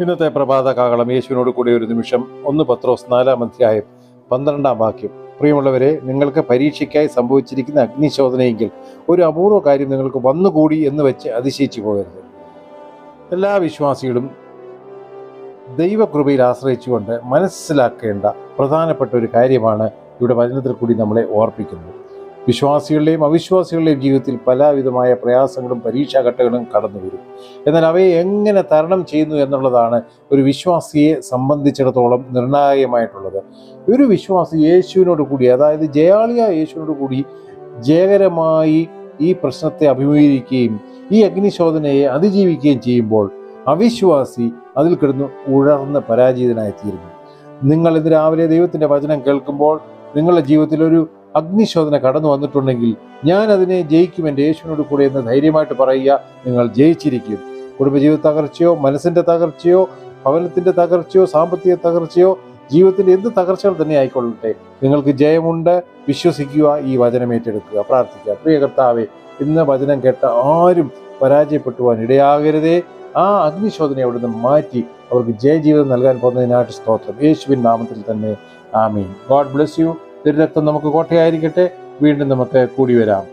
ഇന്നത്തെ പ്രഭാത കാഹളം യേശുവിനോട് കൂടി ഒരു നിമിഷം. 1 പത്രോസ് 4-ാം അധ്യായം 12-ാം വാക്യം. പ്രിയമുള്ളവരെ, നിങ്ങൾക്ക് പരീക്ഷയ്ക്കായി സംഭവിച്ചിരിക്കുന്ന അഗ്നിശോധനയെങ്കിൽ ഒരു അപൂർവ കാര്യം നിങ്ങൾക്ക് വന്നുകൂടി എന്ന് വെച്ച് അതിശയിച്ചു പോകരുത്. എല്ലാ വിശ്വാസികളും ദൈവകൃപയിൽ ആശ്രയിച്ചുകൊണ്ട് മനസ്സിലാക്കേണ്ട പ്രധാനപ്പെട്ട ഒരു കാര്യമാണ് ഇവിടെ വചനത്തിൽ കൂടി നമ്മളെ ഓർപ്പിക്കുന്നത്. വിശ്വാസികളുടെയും അവിശ്വാസികളുടെയും ജീവിതത്തിൽ പലവിധമായ പ്രയാസങ്ങളും പരീക്ഷാഘട്ടങ്ങളും കടന്നു വരും. എന്നാൽ അവയെ എങ്ങനെ തരണം ചെയ്യുന്നു എന്നുള്ളതാണ് ഒരു വിശ്വാസിയെ സംബന്ധിച്ചിടത്തോളം നിർണായകമായിട്ടുള്ളത്. ഒരു വിശ്വാസി യേശുവിനോട് കൂടി, അതായത് ജയാളിയായ യേശുവിനോട് കൂടി ജയകരമായി ഈ പ്രശ്നത്തെ അഭിമുഖീകരിക്കുകയും ഈ അഗ്നിശോധനയെ അതിജീവിക്കുകയും ചെയ്യുമ്പോൾ അവിശ്വാസി അതിൽ കിടന്ന് ഉഴർന്ന് പരാജിതനായിത്തീരുന്നു. നിങ്ങൾ ഇന്ന് രാവിലെ ദൈവത്തിൻ്റെ വചനം കേൾക്കുമ്പോൾ നിങ്ങളുടെ ജീവിതത്തിൽ ഒരു അഗ്നിശോധന കടന്നു വന്നിട്ടുണ്ടെങ്കിൽ ഞാൻ അതിനെ ജയിക്കും, എൻ്റെ യേശുവിനോട് കൂടെ എന്ന് ധൈര്യമായിട്ട് പറയുക. നിങ്ങൾ ജയിച്ചിരിക്കും. കുടുംബജീവിത തകർച്ചയോ, മനസ്സിൻ്റെ തകർച്ചയോ, ഭവനത്തിൻ്റെ തകർച്ചയോ, സാമ്പത്തിക തകർച്ചയോ, ജീവിതത്തിൻ്റെ എന്ത് തകർച്ചകൾ തന്നെ ആയിക്കൊള്ളട്ടെ, നിങ്ങൾക്ക് ജയമുണ്ട്. വിശ്വസിക്കുക, ഈ വചനം ഏറ്റെടുക്കുക, പ്രാർത്ഥിക്കുക. പ്രിയ കർത്താവേ, ഇന്ന് വചനം കേട്ട ആരും പരാജയപ്പെട്ടു പോകാൻ ഇടയാകരുതേ. ആ അഗ്നിശോധനയെ അവിടുന്ന് മാറ്റി അവർക്ക് ജയജീവിതം നൽകാൻ പോകുന്നതിനായിട്ട് സ്തോത്രം. യേശുവിൻ നാമത്തിൽ തന്നെ ആമീൻ. God bless you. തിരുരക്തം നമുക്ക് കോട്ടയായിരിക്കട്ടെ. വീണ്ടും നമുക്ക് കൂടി വരാം.